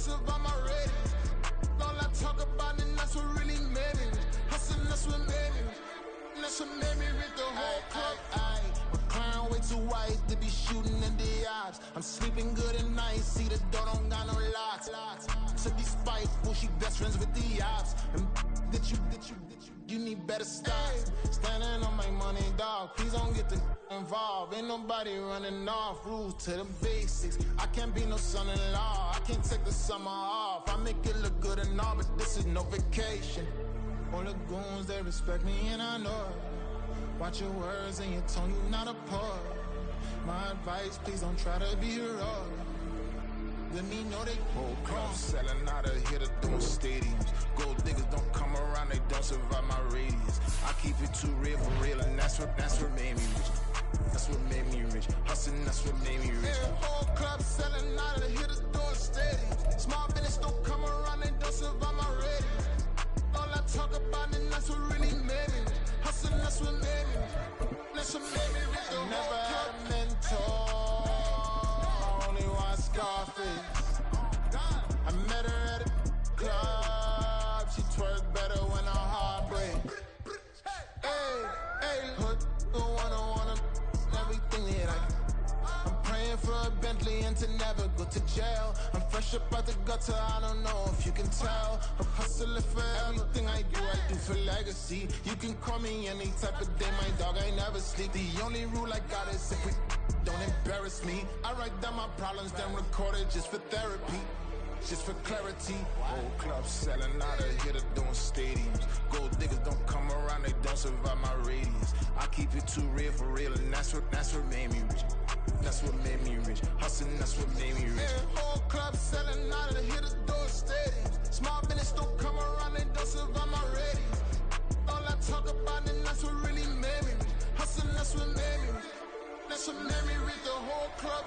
survive my ratings. All I talk about and that's what really made me. Hustling, that's what made me. That's what made me read the whole club. My crown way too white to be shooting in the ops. I'm sleeping good at night, see the door don't got no locks. To be spiteful, she best friends with the ops. And you need better stocks. Standing on my money, dog. Please don't get involved. Ain't nobody running off. Rules to the basics. I can't be no son-in-law. I can't take the summer off. I make it look good and all, but this is no vacation. All the goons, they respect me and I know it. Watch your words and your tone, you not a poet. My advice, please don't try to be heroic. Let me know they whole club selling out of here to doing stadiums. Gold diggers don't come around, they don't survive my radius. I keep it too real for real, and that's what made me rich. That's what made me rich. Hustling, that's what made me rich. Yeah, whole club selling out of here to doing stadiums. Small business don't come around, they don't survive my radius. All I talk about and that's what really made me. Hustling, that's what made me. That's what made me rich. The never had a mentor. Only one Scarface. I met her at a club. She twerk better when her heart breaks. Hey, hood, wanna everything that I'm praying for a Bentley and to never go to jail. I'm fresh up out the gutter, I don't know if you can tell. I'm hustling for everything I do for legacy. You can call me any type of day, my dog, I never sleep. The only rule I got is if we don't embarrass me. I write down my problems, then record it just for therapy. Just for clarity. Whole club selling out of here to doing stadiums. Gold diggers don't come around, they don't survive my radius. I keep it too real for real, and that's what made me rich. That's what made me rich. Hustling, that's what made me rich. Yeah, whole club selling out of here to doing stadiums. Small business don't come around, they don't survive my radius. All I talk about and that's what really made me rich. Hustling, that's what made me rich. That's what made me read the whole club.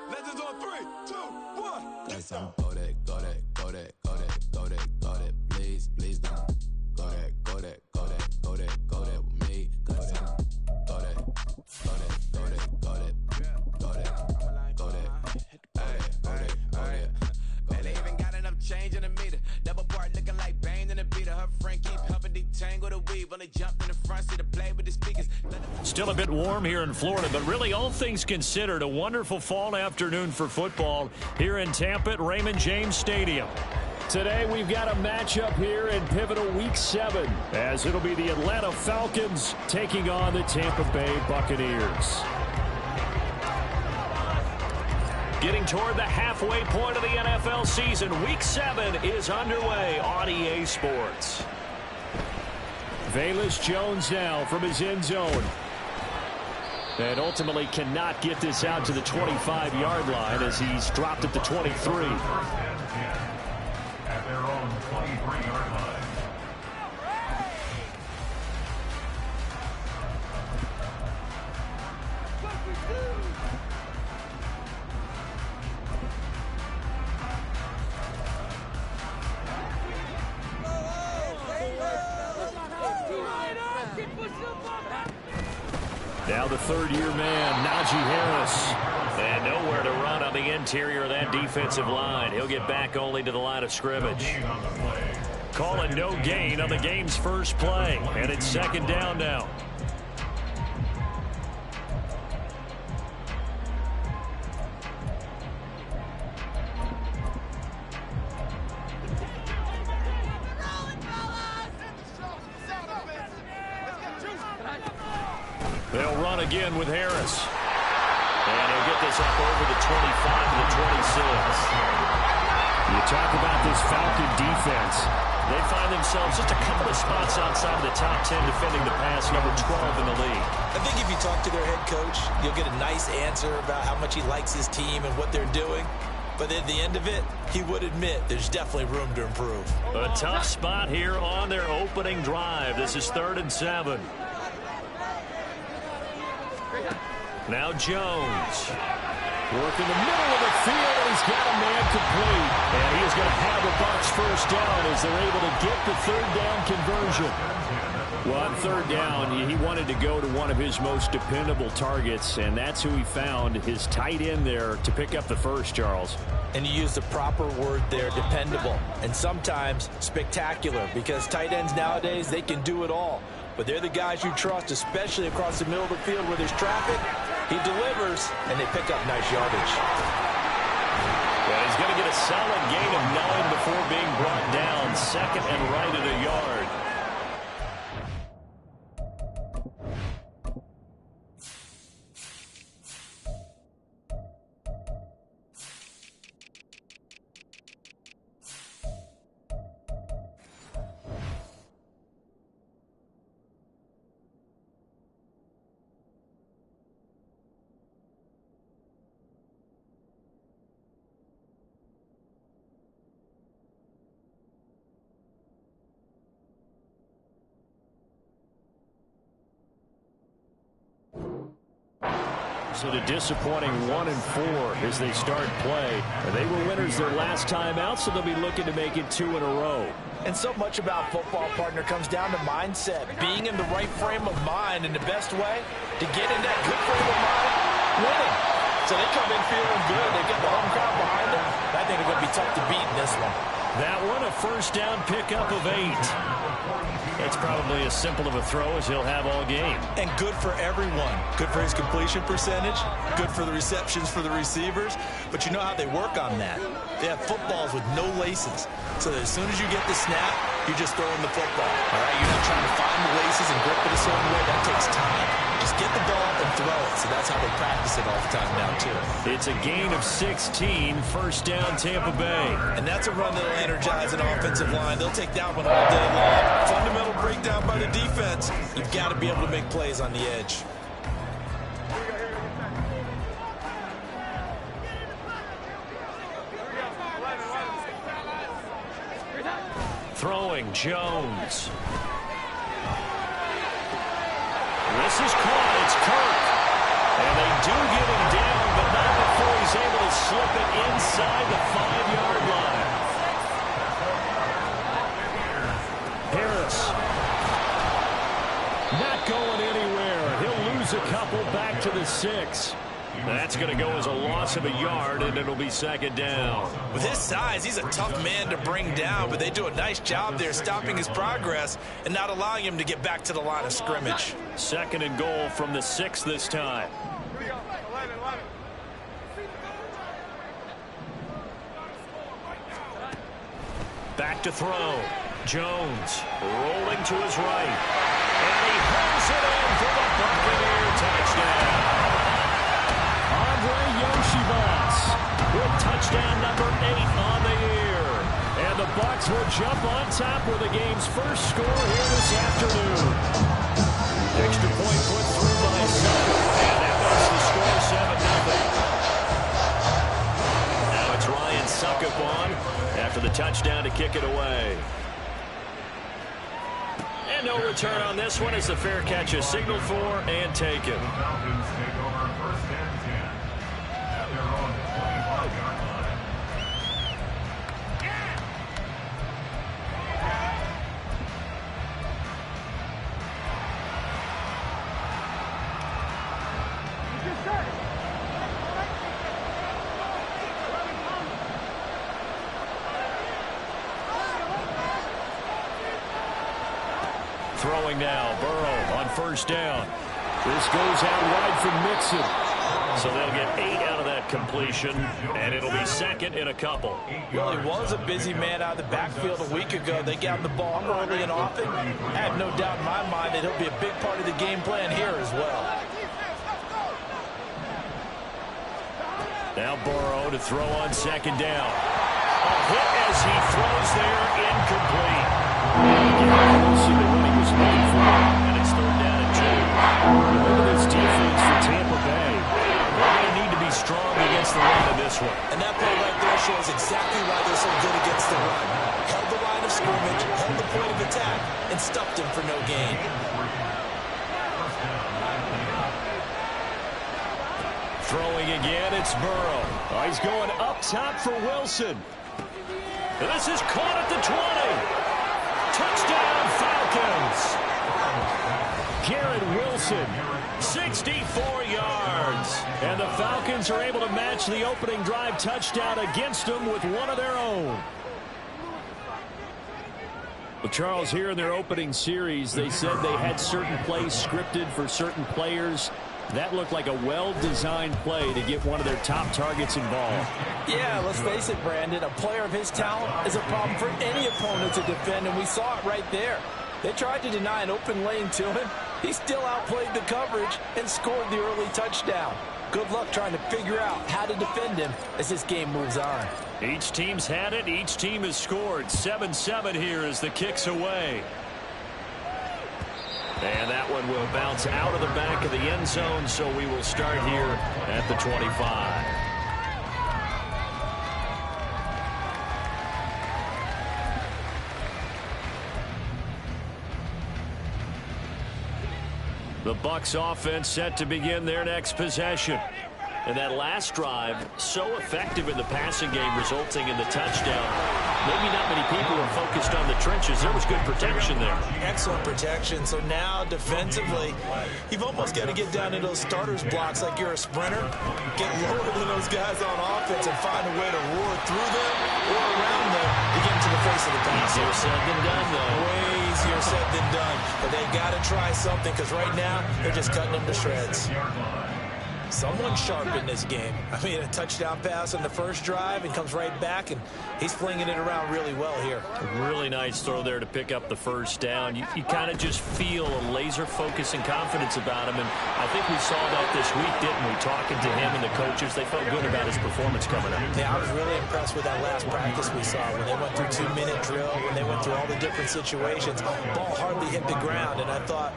Legends on 3, 2, 1. Let's go that, go that, go that, go that, go that, go that. Please, please don't. Go that, go that, go that, go that, go that with me. Go that, go that, go that, go that, go that, go that, go that, go that. Man, they even got enough change in the meter. Double part looking like Bane in the beater. Her friend keep helping detangle the weave. When they jumped in the front seat to play with the speakers. Still a bit warm here in Florida, but really all things considered, a wonderful fall afternoon for football here in Tampa at Raymond James Stadium. Today we've got a matchup here in pivotal Week 7, as it'll be the Atlanta Falcons taking on the Tampa Bay Buccaneers. Getting toward the halfway point of the NFL season, Week 7 is underway on EA Sports. Velus Jones now from his end zone. And ultimately cannot get this out to the 25-yard line as he's dropped at the 23. At their own 23-yard line. Now the third-year man, Najee Harris. And nowhere to run on the interior of that defensive line. He'll get back only to the line of scrimmage. Calling no gain on the game's first play. And it's second down now. They'll run again with Harris. And he'll get this up over the 25 to the 26. You talk about this Falcon defense. They find themselves just a couple of spots outside of the top 10 defending the pass, number 12 in the league. I think if you talk to their head coach, you'll get a nice answer about how much he likes his team and what they're doing. But at the end of it, he would admit there's definitely room to improve. A tough spot here on their opening drive. This is 3rd and 7. Now Jones. Working the middle of the field, and he's got a man complete. And he is going to have a Bucs first down as they're able to get the third down conversion. Well, on third down, he wanted to go to one of his most dependable targets, and that's who he found, his tight end there, to pick up the first, Charles. And you used the proper word there, dependable, and sometimes spectacular, because tight ends nowadays, they can do it all. But they're the guys you trust, especially across the middle of the field where there's traffic. He delivers, and they pick up nice yardage. Well, he's going to get a solid gain of 9 before being brought down. Second and right at a yard. So the disappointing 1-4 as they start play. They were winners their last time out, so they'll be looking to make it 2 in a row. And so much about football, partner, comes down to mindset. Being in the right frame of mind, and the best way to get in that good frame of mind, winning. So they come in feeling good. They get the home crowd behind them. I think they're going to be tough to beat in this one. That one, a first down pickup of 8. It's probably as simple of a throw as he'll have all game. And good for everyone. Good for his completion percentage. Good for the receptions for the receivers. But you know how they work on that. They have footballs with no laces. So that as soon as you get the snap, you're just throwing the football. All right? You're not trying to find the laces and grip it a certain way. That takes time. Just get the ball and throw it. So that's how they practice it all the time now, too. It's a gain of 16. First down, Tampa Bay. And that's a run that'll energize an offensive line. They'll take that one all day long. Fundamental breakdown by the defense. You've got to be able to make plays on the edge. Throwing, Jones. This is caught. It's Kirk. And they do get him down, but not before he's able to slip it inside the 5-yard line. Harris. Not going anywhere. He'll lose a couple back to the 6. That's going to go as a loss of a yard, and it'll be second down. With his size, he's a tough man to bring down, but they do a nice job there stopping his progress and not allowing him to get back to the line of scrimmage. Second and goal from the 6 this time. Back to throw. Jones rolling to his right. And he hauls it in for the Buccaneer touchdown. Andre Yoshibas with touchdown number 8 on the year. And the Bucs will jump on top with the game's first score here this afternoon. Extra point put through by Succop, and that makes the score 7-0. Now it's Ryan Succop on after the touchdown to kick it away. And no return on this one as the fair catch is signaled for and taken. Falcons take over first and 10 at their own 25-yard line. Throwing now, Burrow on first down. This goes out wide for Mixon. So they'll get 8 out of that completion, and it'll be second in a couple. Well, he was a busy man out of the backfield a week ago. They got him the ball early and often. I have no doubt in my mind that he'll be a big part of the game plan here as well. Now Burrow to throw on second down. A hit as he throws there, incomplete. Close to what he was looking for, and it's third down and 2. Look at this defense for Tampa Bay. They're going to need to be strong against the run in this one. And that play right there shows exactly why they're so good against the run. Held the line of scrimmage, held the point of attack, and stuffed him for no gain. Throwing again, it's Burrow. Oh, he's going up top for Wilson. This is caught at the 20. Touchdown, Falcons. Garrett Wilson, 64 yards. And the Falcons are able to match the opening drive touchdown against them with one of their own. Well, Charles, here in their opening series, they said they had certain plays scripted for certain players. That looked like a well-designed play to get one of their top targets involved. Yeah, let's face it, Brandon. A player of his talent is a problem for any opponent to defend, and we saw it right there. They tried to deny an open lane to him. He still outplayed the coverage and scored the early touchdown. Good luck trying to figure out how to defend him as this game moves on. Each team's had it. Each team has scored. 7-7 here as the kick's away. And that one will bounce out of the back of the end zone, so we will start here at the 25. The Bucs offense set to begin their next possession. And that last drive, so effective in the passing game, resulting in the touchdown. Maybe not many people are focused on the trenches. There was good protection there. Excellent protection. So now, defensively, you've almost got to get down to those starters blocks like you're a sprinter. Get lower than those guys on offense and find a way to roar through them or around them to get into the face of the pass. Easier said than done, though. Way easier said than done. But they've got to try something because right now, they're just cutting them to shreds. Someone sharp in this game. I mean, a touchdown pass on the first drive and comes right back, and he's flinging it around really well here. A really nice throw there to pick up the first down. You kind of just feel a laser focus and confidence about him, and I think we saw that this week, didn't we? Talking to him and the coaches, they felt good about his performance coming up. Yeah, I was really impressed with that last practice we saw when they went through 2-minute drill, when they went through all the different situations. Ball hardly hit the ground, and I thought,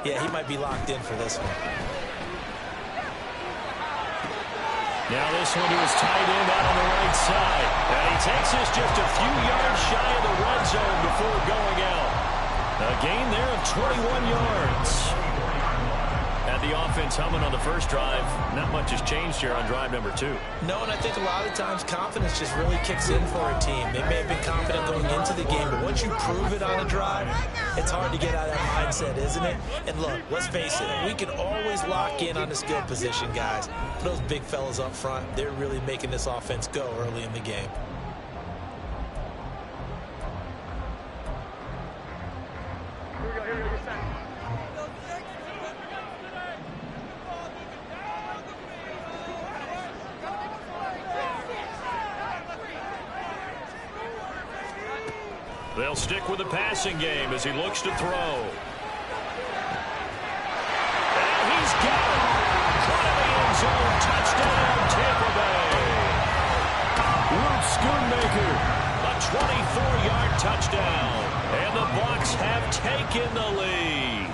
yeah, he might be locked in for this one. Now this one to his tight end out on the right side. And he takes this just a few yards shy of the red zone before going out. A gain there of 21 yards. Had the offense humming on the first drive. Not much has changed here on drive number 2. No, and I think a lot of times confidence just really kicks in for a team. They may have been confident going into the game, but once you prove it on a drive, it's hard to get out of that mindset, isn't it? And look, let's face it, we can always lock in on the skill position, guys. But those big fellas up front, they're really making this offense go early in the game. They'll stick with the passing game as he looks to throw. And he's got it. Caught in the end zone. Touchdown, Tampa Bay. Luke Schoonmaker, a 24-yard touchdown. And the Bucs have taken the lead.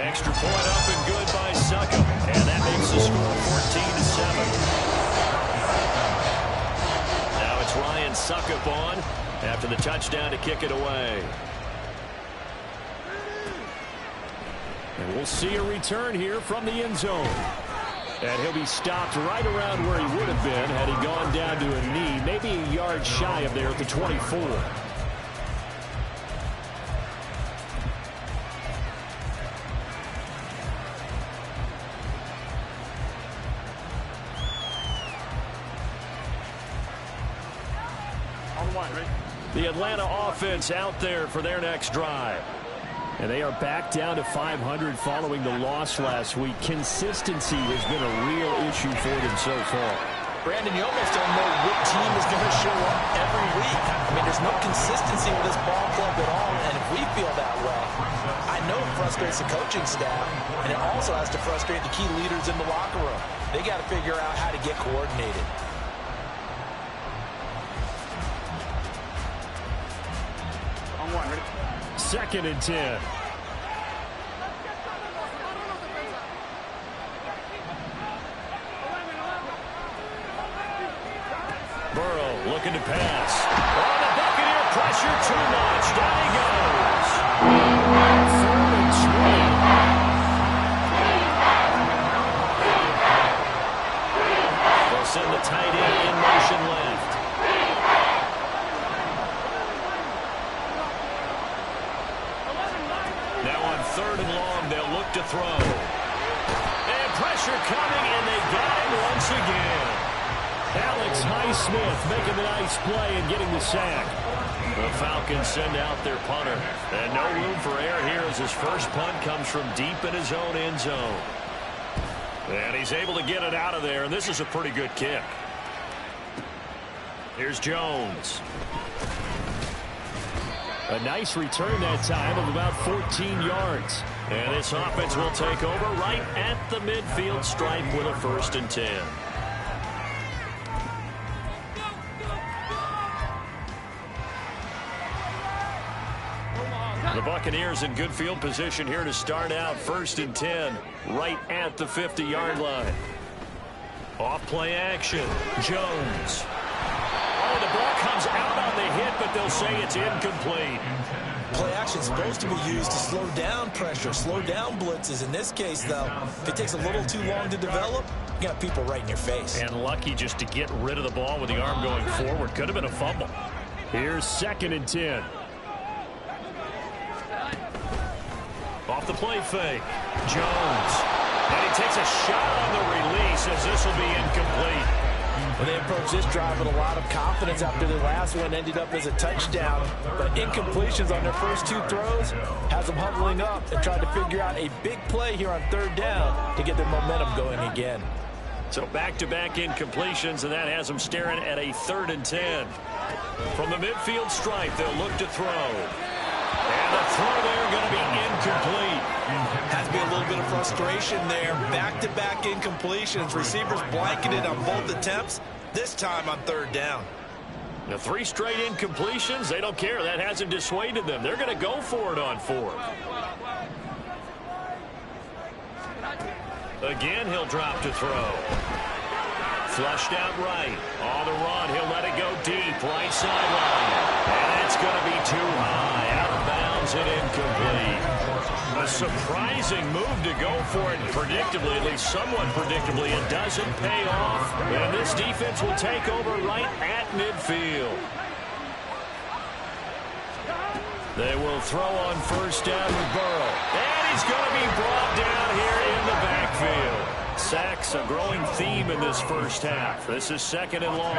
Extra point up and good by Succop. And that makes the score 14-7. Ryan Succop on after the touchdown to kick it away. And we'll see a return here from the end zone. And he'll be stopped right around where he would have been had he gone down to a knee, maybe a yard shy of there at the 24. The Atlanta offense out there for their next drive. And they are back down to 500 following the loss last week. Consistency has been a real issue for them so far. Brandon, you almost don't know what team is going to show up every week. I mean, there's no consistency with this ball club at all, and if we feel that way, I know it frustrates the coaching staff, and it also has to frustrate the key leaders in the locker room. They got to figure out how to get coordinated. Second and 10. Burrow looking to pass. Oh, the Buccaneer pressure too much. Down he goes. 3rd and 20. 3rd and long. They'll look to throw. And pressure coming, and they got him once again. Alex Highsmith making the nice play and getting the sack. The Falcons send out their punter. And no room for error here as his first punt comes from deep in his own end zone. And he's able to get it out of there, and this is a pretty good kick. Here's Jones. A nice return that time of about 14 yards. And this offense will take over right at the midfield stripe with a 1st and 10. The Buccaneers in good field position here to start out 1st and 10 right at the 50-yard line. Off play action. Jones. Oh, the ball comes out on the hit, but they'll say it's incomplete. Play action is supposed to be used to slow down pressure, slow down blitzes. In this case, though, if it takes a little too long to develop, you got people right in your face. And lucky just to get rid of the ball with the arm going forward. Could have been a fumble. Here's 2nd and 10. Off the play fake. Jones. And he takes a shot on the release as this will be incomplete. Well, they approached this drive with a lot of confidence after the last one ended up as a touchdown. But incompletions on their first 2 throws has them huddling up and trying to figure out a big play here on 3rd down to get their momentum going again. So back-to-back incompletions, and that has them staring at a 3rd and 10. From the midfield stripe, they'll look to throw. And the throw there going to be incomplete. Has to be a little bit of frustration there. Back-to-back incompletions. Receivers blanketed on both attempts, this time on 3rd down. The 3 straight incompletions, they don't care. That hasn't dissuaded them. They're going to go for it on 4th. Again, he'll drop to throw. Flushed out right. On the run, he'll let it go deep. Right sideline. And it's going to be too high. Out of bounds and incomplete. A surprising move to go for it. Predictably, at least somewhat predictably, it doesn't pay off. And this defense will take over right at midfield. They will throw on 1st down with Burrow. And he's going to be brought down here in the backfield. Sacks, a growing theme in this first half. This is 2nd and long.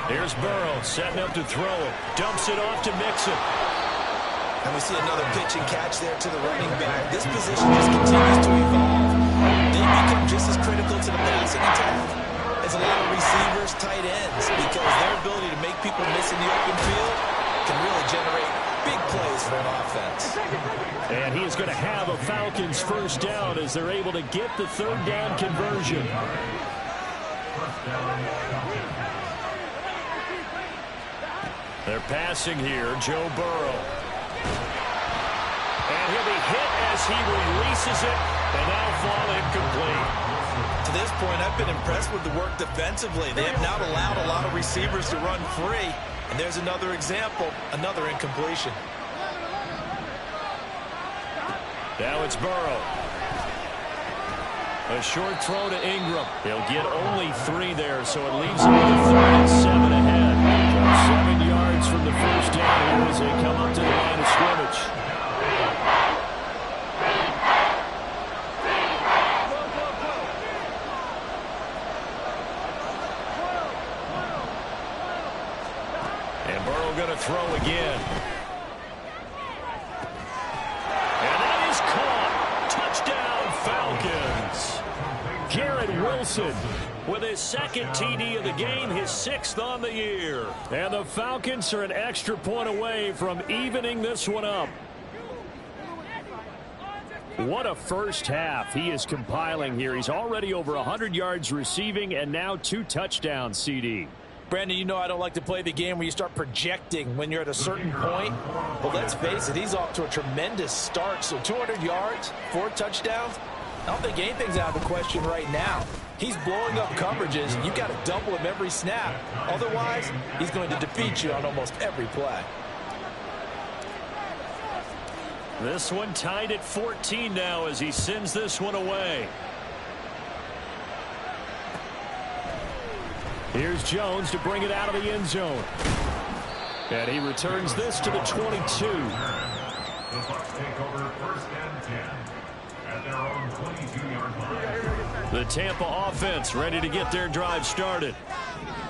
Here's Burrow setting up to throw it. Dumps it off to Mixon. And we see another pitch and catch there to the running back. This position just continues to evolve. They become just as critical to the passing attack as a lot of receivers, tight ends, because their ability to make people miss in the open field can really generate big plays for an offense. And he is going to have a Falcons 1st down as they're able to get the 3rd down conversion. They're passing here, Joe Burrow. And he'll be hit as he releases it, and that'll fall incomplete. To this point, I've been impressed with the work defensively. They have not allowed a lot of receivers to run free. And there's another example, another incompletion. Now it's Burrow. A short throw to Ingram. He'll get only 3 there, so it leaves him with a 3rd and 7 ahead. 7 yards from the 1st down here as they come up to the line of scrimmage. And Burrow going to throw again. And that is caught. Touchdown, Falcons. Garrett Wilson with his 2nd TD of the game, his 6th on the year. And the Falcons are an extra point away from evening this one up. What a first half he is compiling here. He's already over 100 yards receiving and now 2 touchdowns, CD. Brandon, you know I don't like to play the game where you start projecting when you're at a certain point. But let's face it, he's off to a tremendous start. So 200 yards, 4 touchdowns. I don't think anything's out of the question right now. He's blowing up coverages. You've got to double him every snap. Otherwise, he's going to defeat you on almost every play. This one tied at 14 now as he sends this one away. Here's Jones to bring it out of the end zone. And he returns this to the 22. The Bucs take over 1st and The Tampa offense ready to get their drive started.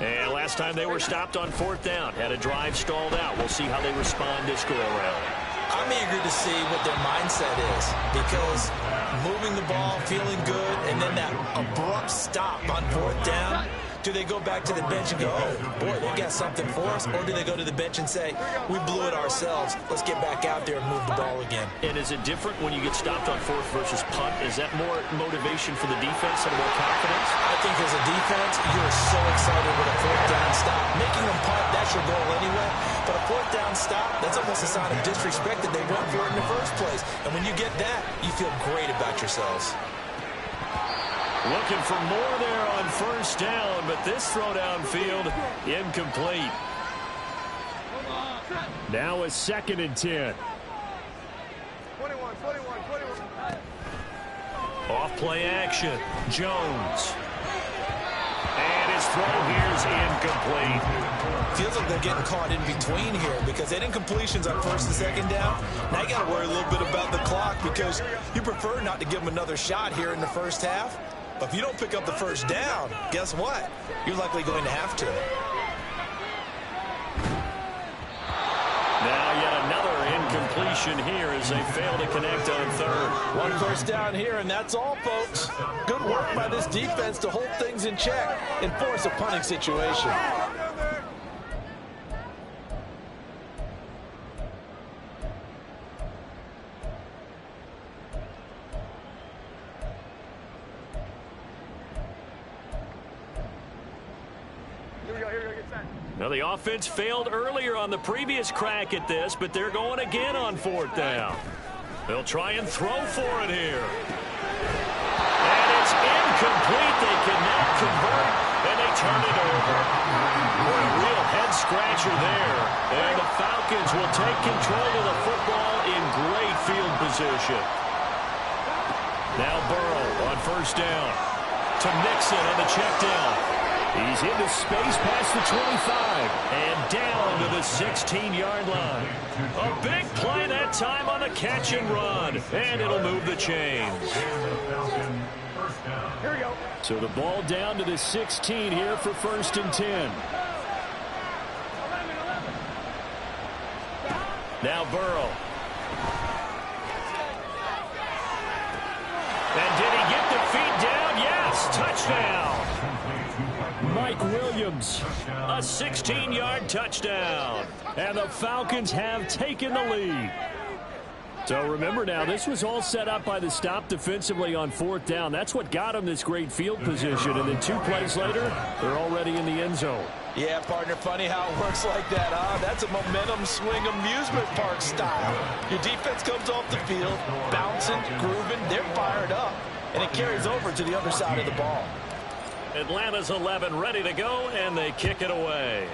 And last time they were stopped on 4th down, had a drive stalled out. We'll see how they respond this go-around. I'm eager to see what their mindset is, because moving the ball, feeling good, and then that abrupt stop on 4th down, do they go back to the bench and go, oh, boy, they got something for us? Or do they go to the bench and say, we blew it ourselves, let's get back out there and move the ball again? And is it different when you get stopped on 4th versus punt? Is that more motivation for the defense and more confidence? I think as a defense, you're so excited with a 4th down stop. Making them punt, that's your goal anyway. But a 4th down stop, that's almost a sign of disrespect that they went for it in the first place. And when you get that, you feel great about yourselves. Looking for more there on 1st down, but this throw downfield incomplete. Now a 2nd and 10. 21. Off play action. Jones. And his throw here is incomplete. Feels like they're getting caught in between here because they didn't completions on 1st and 2nd down. Now you got to worry a little bit about the clock because you prefer not to give them another shot here in the first half. But if you don't pick up the 1st down, guess what? You're likely going to have to. Now yet another incompletion here as they fail to connect on 3rd. One 1st down here, and that's all, folks. Good work by this defense to hold things in check and force a punting situation. Now the offense failed earlier on the previous crack at this, but they're going again on 4th down. They'll try and throw for it here. And it's incomplete. They cannot convert, and they turn it over. Boy, a real head-scratcher there. And the Falcons will take control of the football in great field position. Now Burrow on 1st down. To Mixon on the check down. He's into space past the 25 and down to the 16-yard line. A big play that time on the catch and run, and it'll move the chains. Here we go. So the ball down to the 16 here for 1st and 10. Now Burrow. And did he get the feet down? Yes, touchdown. Mike Williams, a 16-yard touchdown. And the Falcons have taken the lead. So remember now, this was all set up by the stop defensively on 4th down. That's what got them this great field position. And then 2 plays later, they're already in the end zone. Yeah, partner, funny how it works like that, huh? That's a momentum swing amusement park style. Your defense comes off the field, bouncing, grooving, they're fired up. And it carries over to the other side of the ball. Atlanta's 11 ready to go, and they kick it away.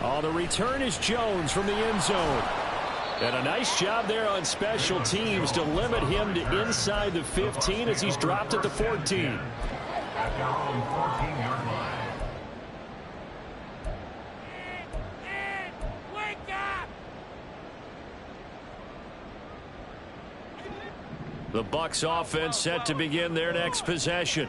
Oh, the return is Jones from the end zone. And a nice job there on special teams to limit him to inside the 15 as he's dropped at the 14. At their own 14-yard line. The Bucs offense set to begin their next possession.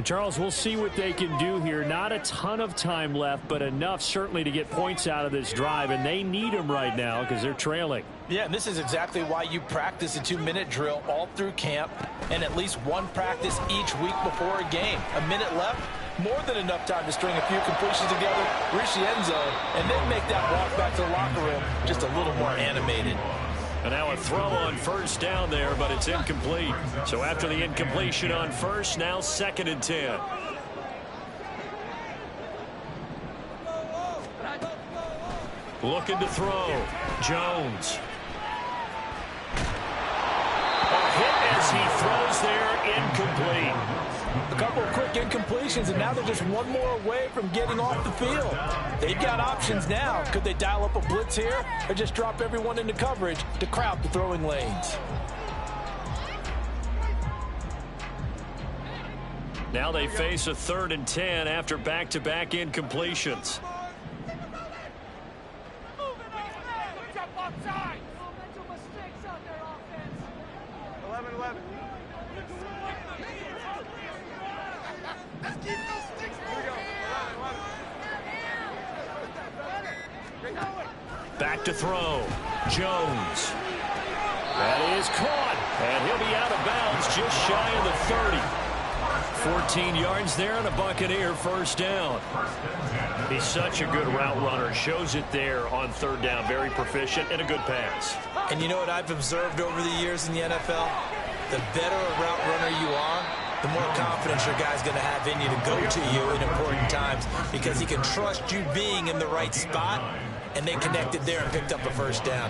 Charles, we'll see what they can do here. Not a ton of time left, but enough certainly to get points out of this drive, and they need them right now because they're trailing. Yeah, and this is exactly why you practice a 2-minute drill all through camp and at least one practice each week before a game. A minute left, more than enough time to string a few completions together, reach the end zone, and then make that walk back to the locker room just a little more animated. And now a throw on 1st down there, but it's incomplete. So after the incompletion on 1st, now 2nd and 10. Looking to throw. Jones. A hit as he throws there, incomplete. A couple of quick incompletions, and now they're just one more away from getting off the field. They've got options now. Could they dial up a blitz here or just drop everyone into coverage to crowd the throwing lanes? Now they face a 3rd and 10 after back-to-back incompletions. Back to throw. Jones. That is caught. And he'll be out of bounds just shy of the 30. 14 yards there and a Buccaneer first down. He's such a good route runner. Shows it there on third down. Very proficient and a good pass. And you know what I've observed over the years in the NFL? The better a route runner you are, the more confidence your guy's going to have in you to go to you in important times because he can trust you being in the right spot, and they connected there and picked up a first down.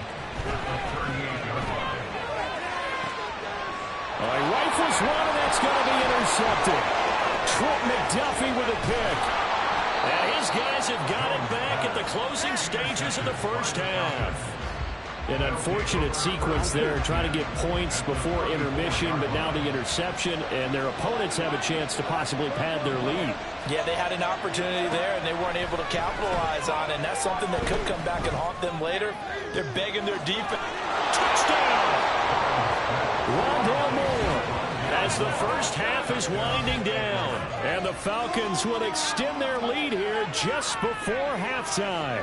He rifles one, and that's going to be intercepted. Trent McDuffie with a pick. And his guys have got it back at the closing stages of the first half. An unfortunate sequence there, trying to get points before intermission, but now the interception, and their opponents have a chance to possibly pad their lead. Yeah, they had an opportunity there, and they weren't able to capitalize on it, and that's something that could come back and haunt them later. They're begging their defense. Touchdown! Rondale Moore, as the first half is winding down, and the Falcons will extend their lead here just before halftime.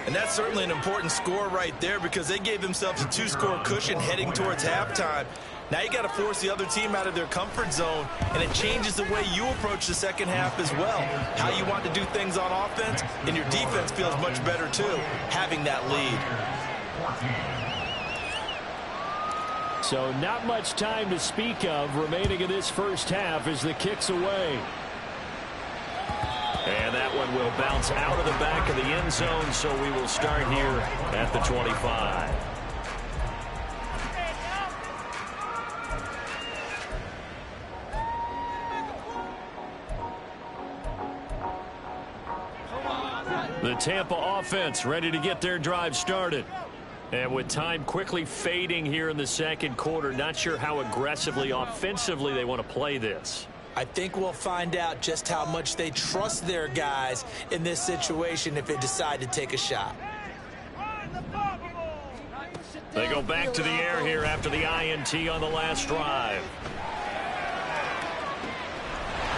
And that's certainly an important score right there because they gave themselves a 2-score cushion heading towards halftime. Now you got to force the other team out of their comfort zone, and it changes the way you approach the second half as well. How you want to do things on offense, and your defense feels much better too, having that lead. So not much time to speak of remaining in this first half as the kick's away. And that one will bounce out of the back of the end zone, so we will start here at the 25. The Tampa offense ready to get their drive started. And with time quickly fading here in the second quarter, not sure how aggressively, offensively they want to play this. I think we'll find out just how much they trust their guys in this situation if they decide to take a shot. They go back to the air here after the INT on the last drive.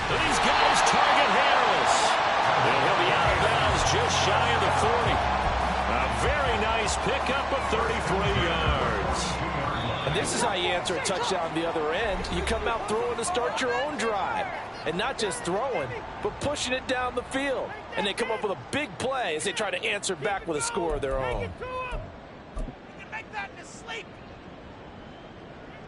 These guys target Harris. And he'll be out of bounds just shy of the 40. A very nice pickup of 33 yards. And this is how you answer a touchdown the other end. You come out throwing to start your own drive. And not just throwing, but pushing it down the field. And they come up with a big play as they try to answer back with a score of their own.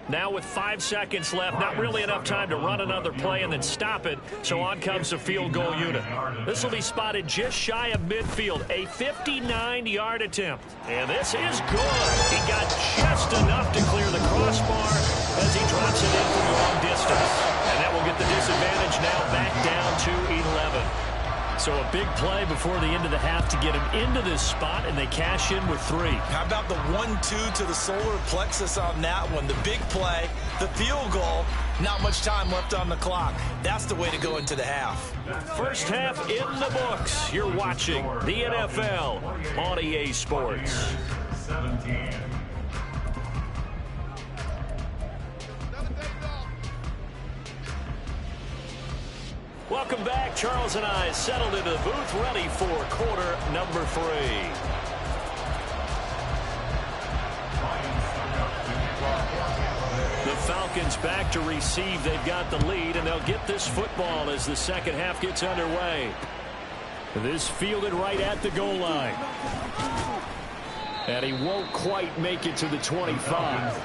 Now with 5 seconds left, not really enough time to run another play and then stop it. So on comes the field goal unit. This will be spotted just shy of midfield. A 59-yard attempt. And this is good. He got just enough to clear the crossbar as he drops it in from long distance. And that will get the disadvantage now back down to 11. So a big play before the end of the half to get him into this spot, and they cash in with 3. How about the 1-2 to the solar plexus on that one? The big play, the field goal, not much time left on the clock. That's the way to go into the half. First half in the books. You're watching the NFL on EA Sports. 17. Welcome back. Charles and I settled into the booth, ready for quarter number 3. The Falcons back to receive. They've got the lead, and they'll get this football as the second half gets underway. This fielded right at the goal line. And he won't quite make it to the 25.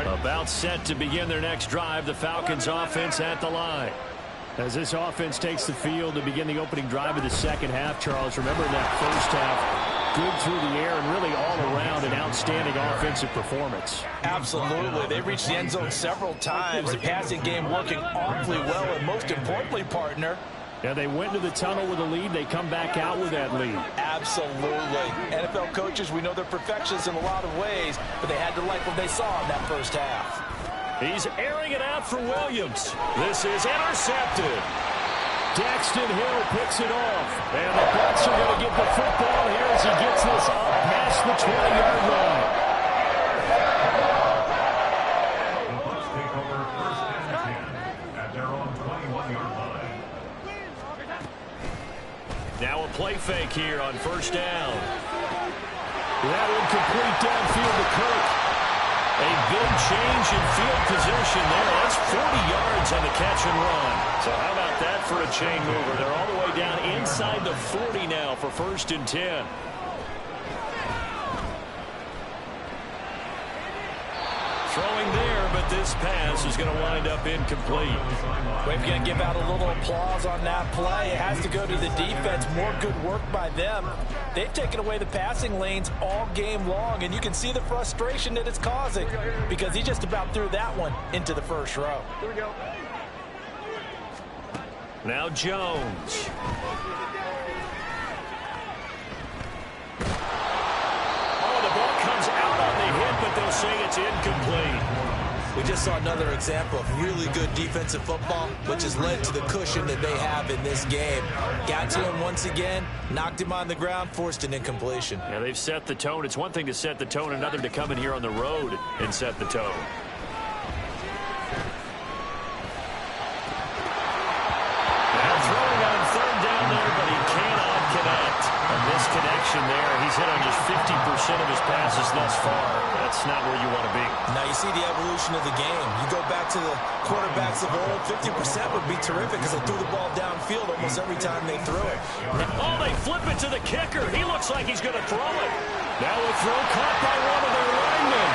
About set to begin their next drive. The Falcons offense at the line. As this offense takes the field to begin the opening drive of the second half, Charles, remember in that first half, good through the air and really all around an outstanding offensive performance. Absolutely. They reached the end zone several times. The passing game working awfully well, and most importantly, partner, Yeah, they went to the tunnel with a lead. They come back out with that lead. Absolutely. NFL coaches, we know they're perfectionists in a lot of ways, but they had to like what they saw in that first half. He's airing it out for Williams. This is intercepted. Daxton Hill picks it off. And the Bucs are going to get the football here as he gets this up past the 20-yard line. The Bucs take over first and 10 at their own 21-yard line. Now a play fake here on first down. That one complete downfield to Kirk. A big change in field position there. That's 40 yards on the catch and run. So how about that for a chain mover? They're all the way down inside the 40 now for first and 10. Throwing there, but this pass is going to wind up incomplete. We're going to give out a little applause on that play. It has to go to the defense. More good work by them. They've taken away the passing lanes all game long, and you can see the frustration that it's causing because he just about threw that one into the first row. Here we go. Now Jones. Oh, the ball comes out on the hit, but they'll say it's incomplete. We just saw another example of really good defensive football, which has led to the cushion that they have in this game. Got to him once again, knocked him on the ground, forced an incompletion. Yeah, they've set the tone. It's one thing to set the tone, another to come in here on the road and set the tone. Now throwing on third down there, but he cannot connect. A misconnection there. He's hit on just 50% of his passes thus far. That's not where you want to be. Now you see the evolution of the game. You go back to the quarterbacks of old, 50% would be terrific because they threw the ball downfield almost every time they threw it. Oh, they flip it to the kicker. He looks like he's going to throw it. Now a throw caught by one of their linemen.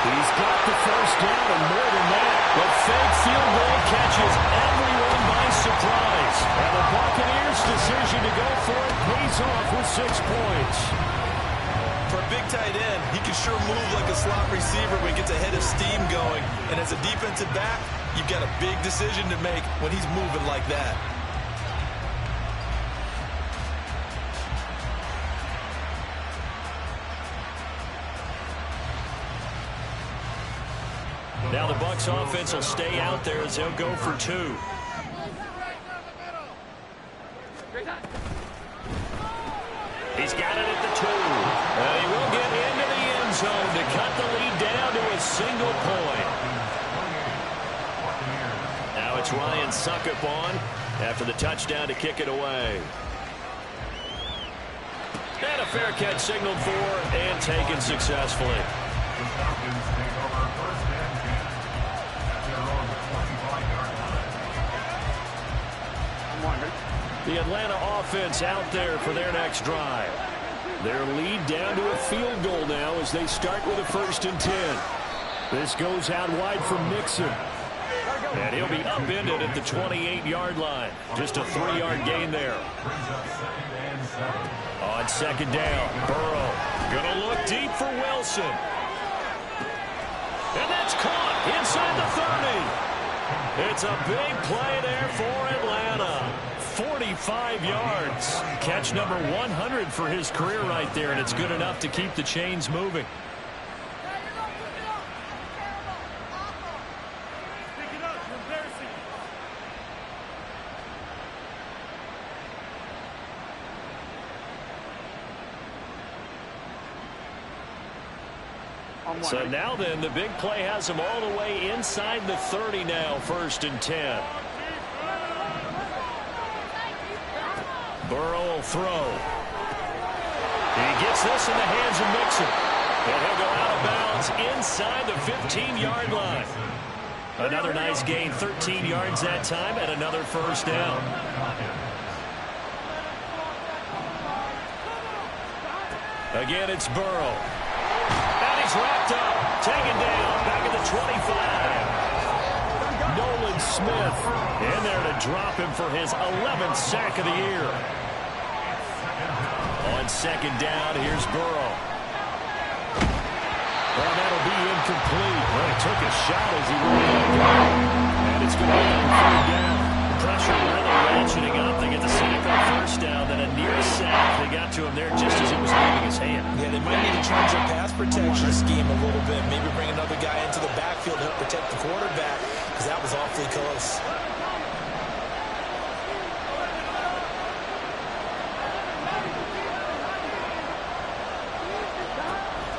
He's got the first down and more than that. The fake field goal catches everyone by surprise. And the Buccaneers' decision to go for it pays off with 6 points. For a big tight end, he can sure move like a slot receiver when he gets a head of steam going. And as a defensive back, you've got a big decision to make when he's moving like that. Now the Bucs offense will stay out there as they'll go for 2. He's got it at the 2. And he will get into the end zone to cut the lead down to a single point. Now it's Ryan Succop on after the touchdown to kick it away. And a fair catch signaled for and taken successfully. The Falcons take over first and 10 at their own 25-yard line. The Atlanta offense out there for their next drive. Their lead down to a field goal now as they start with a first and 10. This goes out wide for Mixon. And he'll be upended at the 28-yard line. Just a 3-yard gain there. On second down, Burrow going to look deep for Wilson. And that's caught inside the 30. It's a big play there for Atlanta. 45 yards. Catch number 100 for his career right there, and it's good enough to keep the chains moving. So now then, the big play has him all the way inside the 30 now, first and 10. Burrow will throw. He gets this in the hands of Mixon. And he'll go out of bounds inside the 15-yard line. Another nice gain, 13 yards that time, and another first down. Again, it's Burrow. And he's wrapped up, taken down, back at the 25. Nolan Smith in there to drop him for his 11th sack of the year. On second down, here's Burrow. Well, that'll be incomplete. Well, he took a shot as he went. And it's going to be on third down. The pressure really ratcheting up. They change their pass protection scheme a little bit. Maybe bring another guy into the backfield to help protect the quarterback, because that was awfully close.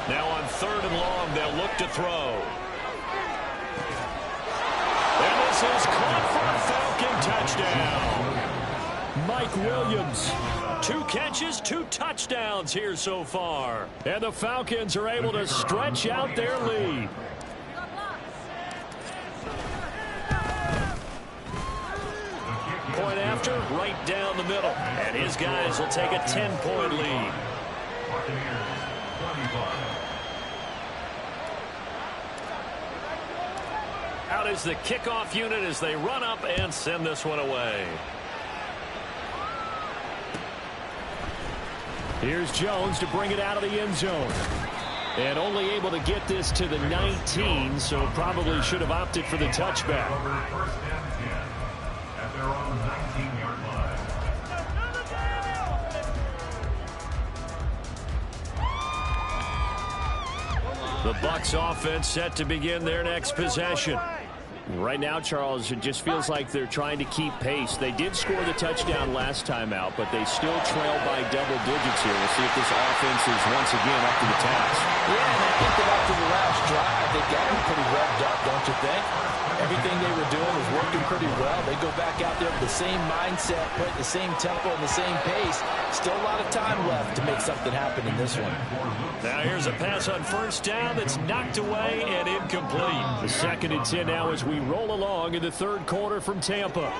Now on 3rd and long, they'll look to throw. And this is caught for a Falcon touchdown. Mike Williams, 2 catches, 2 touchdowns here so far. And the Falcons are able to stretch out their lead. Point after, right down the middle. And his guys will take a 10-point lead. Out is the kickoff unit as they run up and send this one away. Here's Jones to bring it out of the end zone. And only able to get this to the 19, so probably should have opted for the touchback. First and 10 at their own 19-yard line. The Bucs offense set to begin their next possession. Right now, Charles, it just feels like they're trying to keep pace. They did score the touchdown last time out, but they still trail by double digits here. We'll see if this offense is once again up to the task. Yeah, and I think that after the last drive, they got them pretty revved up, don't you think? Everything they were doing was working pretty well. They go back out there with the same mindset, put the same tempo and the same pace. Still a lot of time left to make something happen in this one. Now here's a pass on 1st down that's knocked away and incomplete. The 2nd and 10 now as we roll along in the 3rd quarter from Tampa.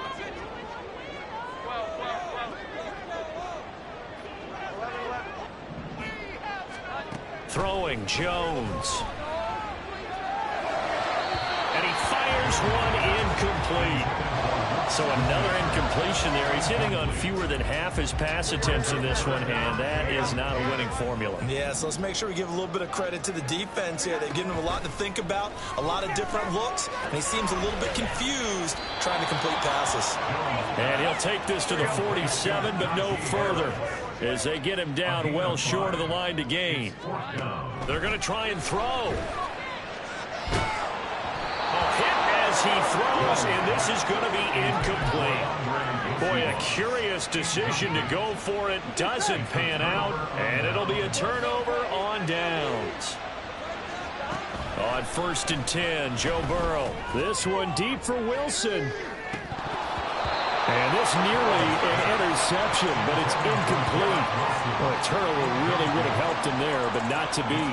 Throwing Jones. And he fires one incomplete. So another incompletion there. He's hitting on fewer than half his pass attempts in this one, and that is not a winning formula. Yeah, so let's make sure we give a little bit of credit to the defense here. They've given him a lot to think about, a lot of different looks, and he seems a little bit confused trying to complete passes. And he'll take this to the 47, but no further, as they get him down well short of the line to gain. They're going to try and throw. He throws, and this is going to be incomplete. Boy, a curious decision to go for it. Doesn't pan out, and it'll be a turnover on downs. On 1st and 10, Joe Burrow. This one deep for Wilson. And this nearly an interception, but it's incomplete. Well, a turnover really would have helped him there, but not to be.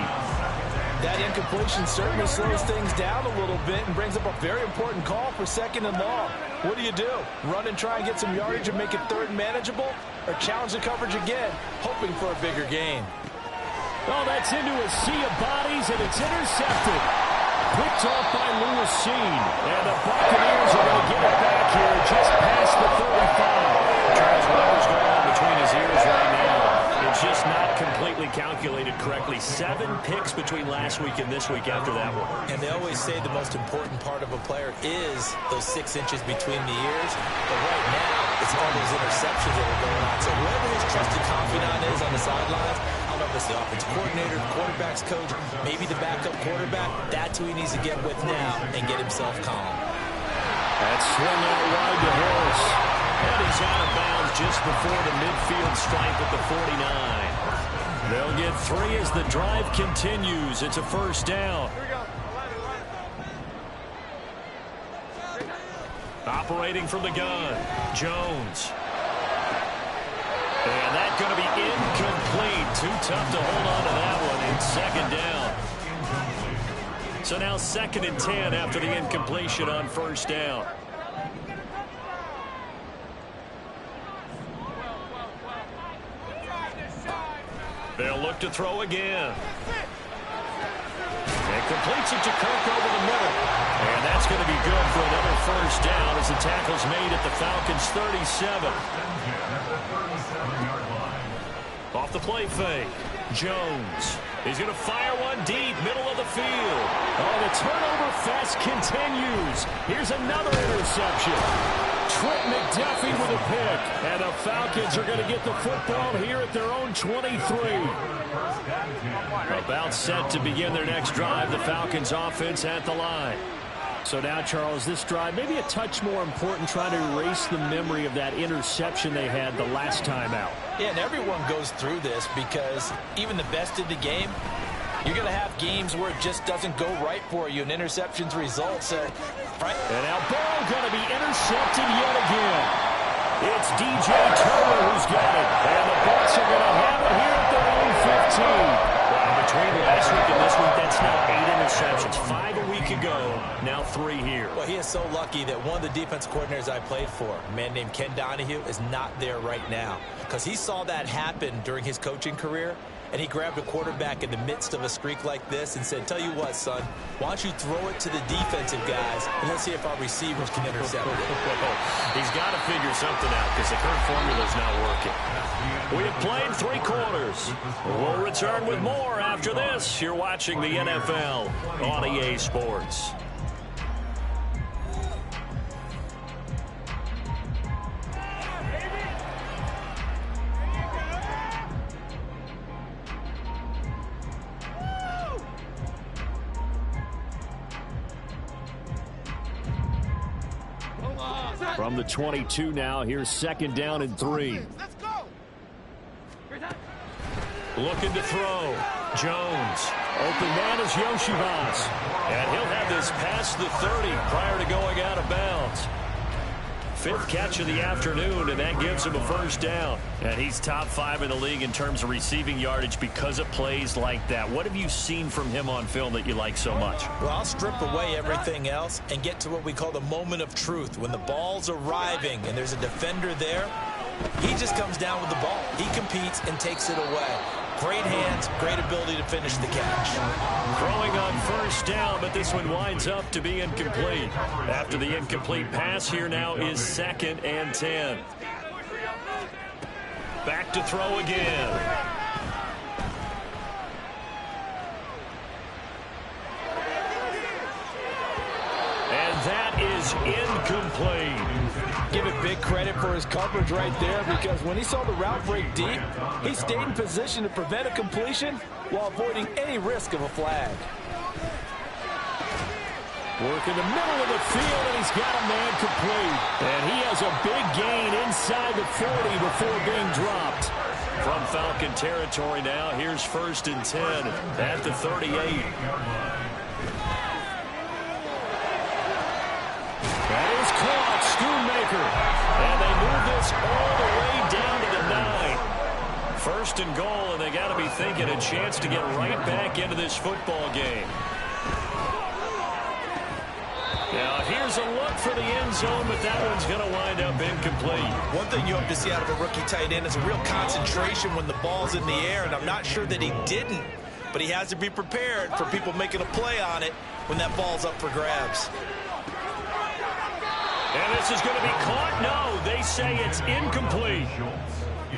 That incompletion certainly slows things down a little bit and brings up a very important call for 2nd and long. What do? Run and try and get some yardage and make it 3rd and manageable? Or challenge the coverage again, hoping for a bigger gain? Oh, that's into a sea of bodies, and it's intercepted. Picked off by Lewis Cine. And the Buccaneers are going to get it back here just past the 35. Charles, whatever's going on between his ears right now, it's just not completely calculated correctly. 7 picks between last week and this week after that one. And they always say the most important part of a player is those 6 inches between the ears. But right now, it's all those interceptions that are going on. So whoever his trusted confidant is on the sidelines, I don't know if it's the offensive coordinator, the quarterback's coach, maybe the backup quarterback, that's who he needs to get with now and get himself calm. That's swung out wide to Harris. And he's out of bounds just before the midfield stripe at the 49. They'll get 3 as the drive continues. It's a 1st down. Operating from the gun, Jones. And that's going to be incomplete. Too tough to hold on to that one in 2nd down. So now 2nd and 10 after the incompletion on 1st down. They'll look to throw again. And completes it to Kirk over the middle. And that's going to be good for another 1st down as the tackle's made at the Falcons' 37. Off the play fake. Jones. He's going to fire one deep, middle of the field. Oh, the turnover fest continues. Here's another interception. Trent Duffy with a pick. And the Falcons are going to get the football here at their own 23. About set to begin their next drive. The Falcons offense at the line. So now, Charles, this drive maybe a touch more important, trying to erase the memory of that interception they had the last time out. Yeah, and everyone goes through this because even the best in the game, you're going to have games where it just doesn't go right for you, and interceptions result. So, right. And now ball going to be intercepted yet again. It's DJ Turner who's got it. And the Bucs are going to have it here at their own 15. Between last week and this week, that's now 8 interceptions. 5 a week ago, now 3 here. Well, he is so lucky that one of the defense coordinators I played for, a man named Ken Donahue, is not there right now. Because he saw that happen during his coaching career, and he grabbed a quarterback in the midst of a streak like this and said, tell you what, son, why don't you throw it to the defensive guys, and let's see if our receivers can intercept it. He's got to figure something out because the current formula's not working. We have played 3 quarters. We'll return with more after this. You're watching the NFL on EA Sports. From the 22 now, here's 2nd down and 3. Let's go. Looking to throw. Jones. Open man is Yoshivas. And he'll have this past the 30 prior to going out of bounds. 5th catch of the afternoon, and that gives him a 1st down. And he's top 5 in the league in terms of receiving yardage because of plays like that. What have you seen from him on film that you like so much? Well, I'll strip away everything else and get to what we call the moment of truth. When the ball's arriving and there's a defender there, he just comes down with the ball. He competes and takes it away. Great hands, great ability to finish the catch. Throwing on 1st down, but this one winds up to be incomplete. After the incomplete pass, here now is 2nd and 10. Back to throw again. And that is incomplete. Give it big credit for his coverage right there, because when he saw the route break deep, he stayed in position to prevent a completion while avoiding any risk of a flag. Work in the middle of the field, and he's got a man complete. And he has a big gain inside the 40 before being dropped. From Falcon territory now, here's 1st and 10 at the 38. That is caught, Schoonmaker. And they move this all the way down to the 9. 1st and goal, and they got to be thinking a chance to get right back into this football game. Now, here's a look for the end zone, but that one's going to wind up incomplete. One thing you hope to see out of a rookie tight end is a real concentration when the ball's in the air, and I'm not sure that he didn't, but he has to be prepared for people making a play on it when that ball's up for grabs. And this is going to be caught. No, they say it's incomplete.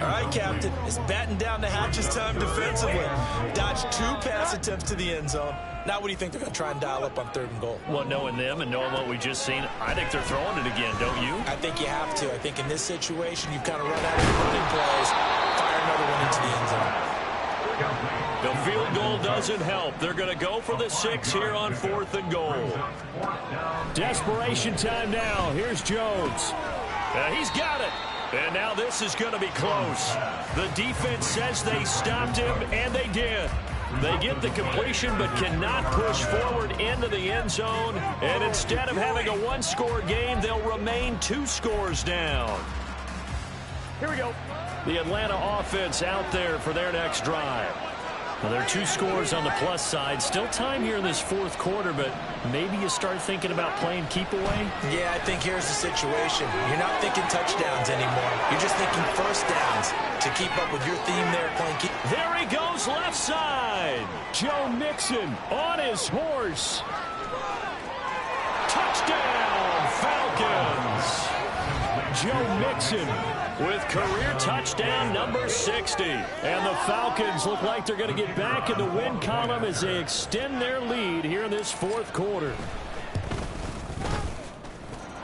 All right, Captain, it's batting down the hatches time defensively. Dodged 2 pass attempts to the end zone. Now what do you think they're going to try and dial up on 3rd and goal? Well, knowing them and knowing what we just seen, I think they're throwing it again, don't you? I think you have to. I think in this situation, you've kind of run out of your running plays. Fire another one into the end zone. The field goal doesn't help. They're going to go for the 6 here on 4th and goal. Desperation time now. Here's Jones. He's got it. And now this is going to be close. The defense says they stopped him, and they did. They get the completion but cannot push forward into the end zone. And instead of having a 1-score game, they'll remain 2 scores down. Here we go. The Atlanta offense out there for their next drive. Well, there are 2 scores on the plus side. Still time here in this 4th quarter, but maybe you start thinking about playing keep away? Yeah, I think here's the situation. You're not thinking touchdowns anymore. You're just thinking 1st downs to keep up with your theme there, playing keep. There he goes, left side. Joe Mixon on his horse. Touchdown, Falcons. Joe Mixon with career touchdown number 60. And the Falcons look like they're going to get back in the win column as they extend their lead here in this 4th quarter.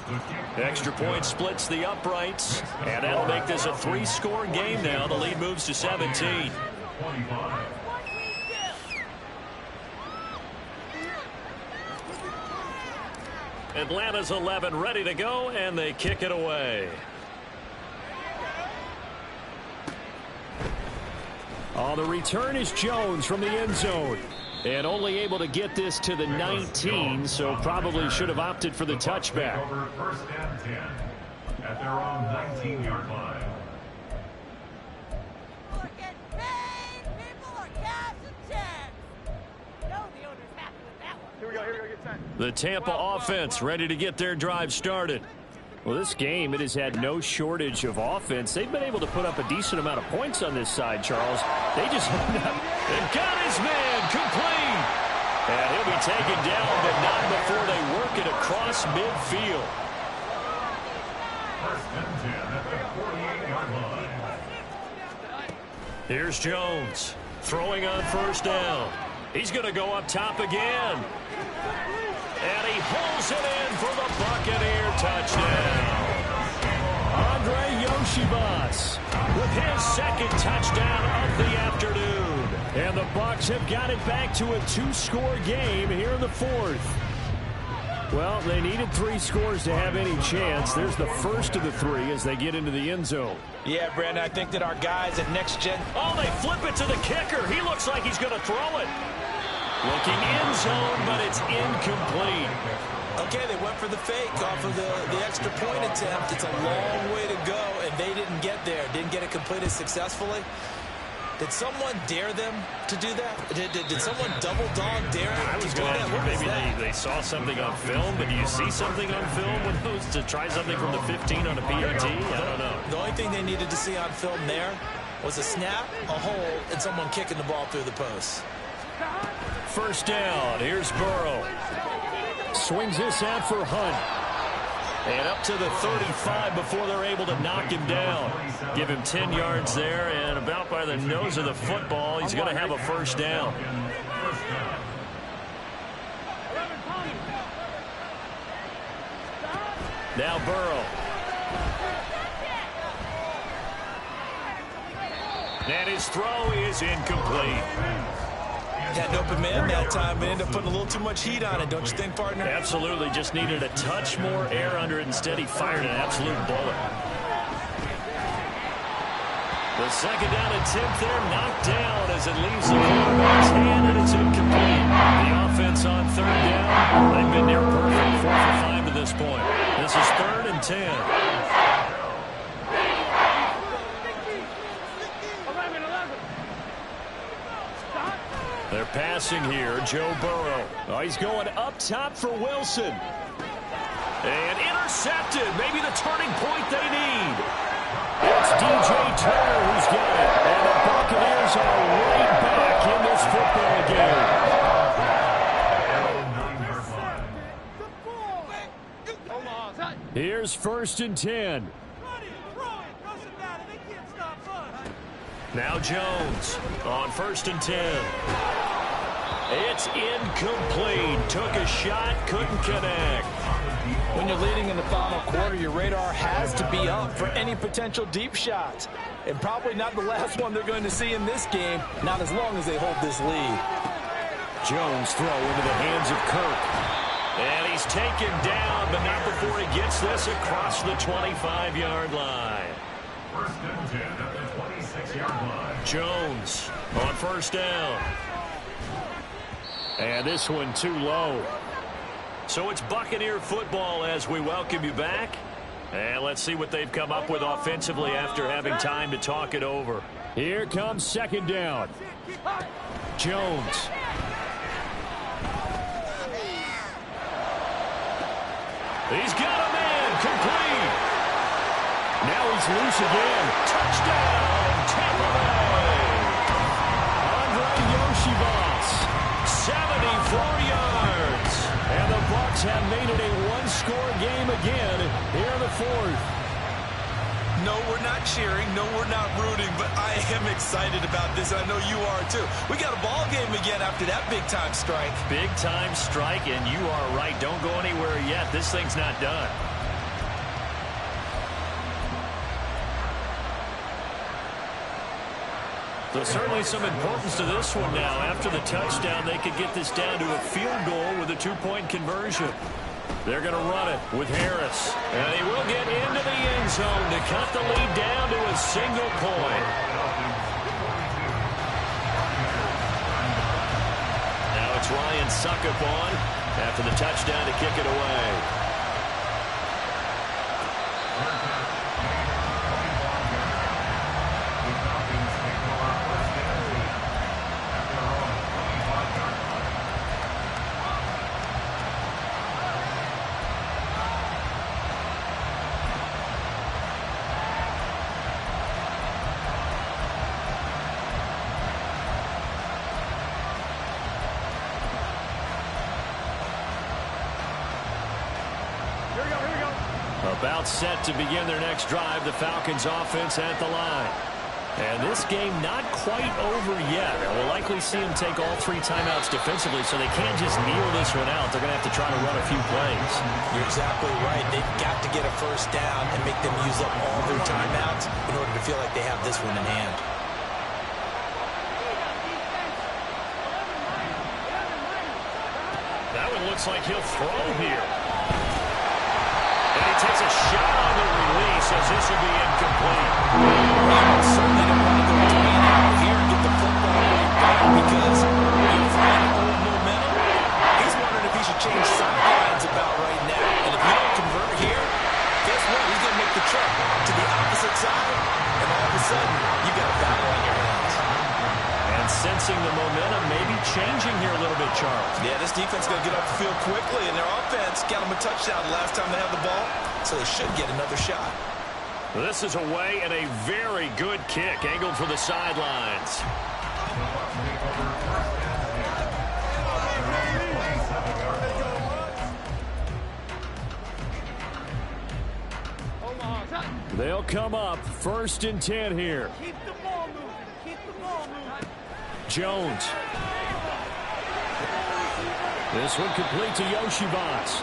The kicker Extra point splits the uprights, and that'll make this a 3-score game now. The lead moves to 17. Atlanta's 11 ready to go, and they kick it away. On the return is Jones from the end zone. And only able to get this to the 19, so probably should have opted for the touchback. First and 10 at their own 19-yard line. Here we go, get 10. The Tampa offense ready to get their drive started. Well, this game, it has had no shortage of offense. They've been able to put up a decent amount of points on this side, Charles. They just they've got his man complete. And he'll be taken down, but not before they work it across midfield. First and 10 at the 48-yard line. Here's Jones throwing on first down. He's going to go up top again. And he pulls it in for the Buccaneer touchdown. Andre Yoshibas with his second touchdown of the afternoon. And the Bucs have got it back to a 2-score game here in the fourth. Well, they needed 3 scores to have any chance. There's the first of the 3 as they get into the end zone. Yeah, Brandon, I think that our guys at Next Gen... Oh, they flip it to the kicker. He looks like he's going to throw it. Looking in zone, but it's incomplete. Okay, they went for the fake off of the extra point attempt. It's a long way to go, and they didn't get there. Didn't get it completed successfully. Did someone dare them to do that? Did someone double dog dare them? I was going to ask, maybe they saw something on film, but do you see something on film with those to try something from the 15 on a PAT? I don't know. The only thing they needed to see on film there was a snap, a hold, and someone kicking the ball through the post. First down. Here's Burrow. Swings this out for Hunt. And up to the 35 before they're able to knock him down. Give him 10 yards there, and about by the nose of the football, he's going to have a first down. Now Burrow. And his throw is incomplete. Had an open man that time, but ended up putting a little too much heat on it, don't you think, partner? Absolutely. Just needed a touch more air under it. Instead, he fired an absolute bullet. The second down attempt there knocked down as it leaves the quarterback's hand, and it's incomplete. The offense on third down. They've been near perfect, 4 for 5 to this point. This is 3rd and 10. They're passing here, Joe Burrow. Oh, he's going up top for Wilson. And intercepted. Maybe the turning point they need. It's DJ Turner who's got it. And the Buccaneers are right back in this football game. Here's 1st and 10. Now Jones on 1st and 10. It's incomplete. Took a shot, couldn't connect. When you're leading in the final quarter, your radar has to be up for any potential deep shots. And probably not the last one they're going to see in this game, not as long as they hold this lead. Jones throw into the hands of Kirk. And he's taken down, but not before he gets this across the 25-yard line. 1st and 10 at the 26-yard line. Jones on 1st down. And this one too low. So it's Buccaneer football as we welcome you back. And let's see what they've come up with offensively after having time to talk it over. Here comes 2nd down. Jones. He's got a man complete. Now he's loose again. Touchdown, Tampa Bay. Andre Yoshibas, 74 yards. And the Bucs have made it a 1-score game again here in the 4th. No, we're not cheering. No, we're not rooting. But I am excited about this. I know you are, too. We got a ball game again after that big-time strike. Big-time strike, and you are right. Don't go anywhere yet. This thing's not done. So certainly some importance to this one now. After the touchdown, they could get this down to a field goal with a 2-point conversion. They're going to run it with Harris. And he will get into the end zone to cut the lead down to a single point. Now it's Ryan Succop on after the touchdown to kick it away. About set to begin their next drive, the Falcons offense at the line. And this game not quite over yet. We'll likely see them take all 3 timeouts defensively, so they can't just kneel this one out. They're going to have to try to run a few plays. You're exactly right. They've got to get a first down and make them use up all their timeouts in order to feel like they have this one in hand. That one looks like he'll throw here. And he takes a shot on the release as this will be incomplete. Certainly didn't want to go between out here and get the football right back because he's got old momentum. He's wondering if he should change sidelines about right now. And if you don't convert here, guess what? He's going to make the trip to the opposite side, and all of a sudden, you've got a battle on your hands. And sensing the momentum maybe changing here a little bit, Charles. Yeah, this defense is going to get off the field quickly, and their offense got them a touchdown the last time they had the ball, so they should get another shot. This is away and a very good kick angled for the sidelines. They'll come up 1st and 10 here. Keep the ball moving. Keep the ball moving. Jones. This one complete to Yoshibas.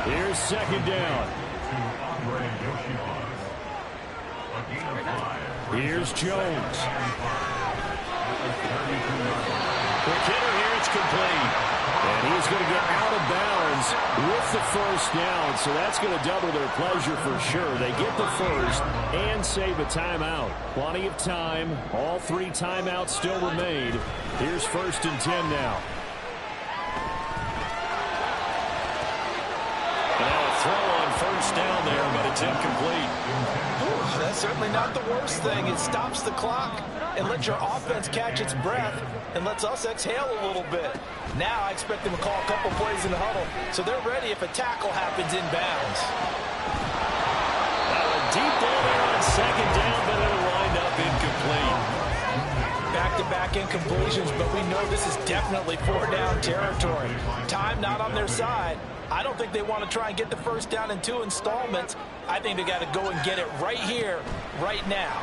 Here's 2nd down. Here's Jones. Quick hitter here, it's complete. And he's going to get out of bounds with the first down, so that's going to double their pleasure for sure. They get the first and save a timeout. Plenty of time. All 3 timeouts still remain. Here's 1st and 10 now. Now a throw on 1st down there, but it's incomplete. That's certainly not the worst thing. It stops the clock and lets your offense catch its breath and lets us exhale a little bit. Now I expect them to call a couple plays in the huddle, so they're ready if a tackle happens inbounds. That one deep down there on 2nd down, but it'll wind up incomplete. Back-to-back incompletions, but we know this is definitely 4-down territory. Time not on their side. I don't think they want to try and get the first down in 2 installments. I think they got to go and get it right here, right now.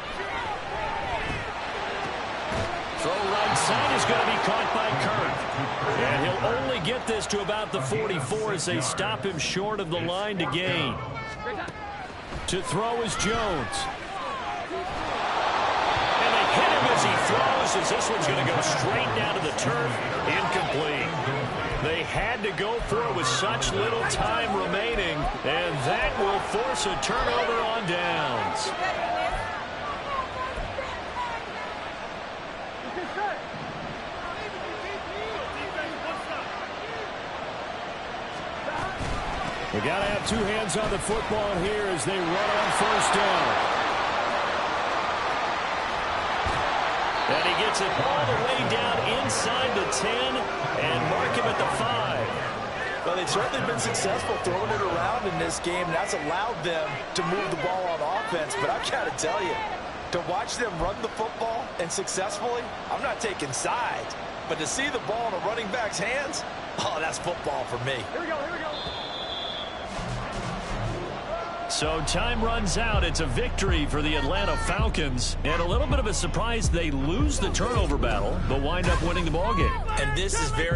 Throw right side is going to be caught by Kirk. And he'll only get this to about the 44 as they stop him short of the line to gain. To throw is Jones. And they hit him as he throws, as this one's going to go straight down to the turf. Incomplete. They had to go for it with such little time remaining, and that will force a turnover on downs. We got to have 2 hands on the football here as they run on 1st down. And he gets it all the way down inside the 10 and mark him at the 5. Well, they've certainly been successful throwing it around in this game, and that's allowed them to move the ball on offense. But I've got to tell you, to watch them run the football and successfully, I'm not taking sides. But to see the ball in a running back's hands, oh, that's football for me. Here we go, here we go. So time runs out. It's a victory for the Atlanta Falcons. And a little bit of a surprise, they lose the turnover battle, but wind up winning the ballgame. And this is very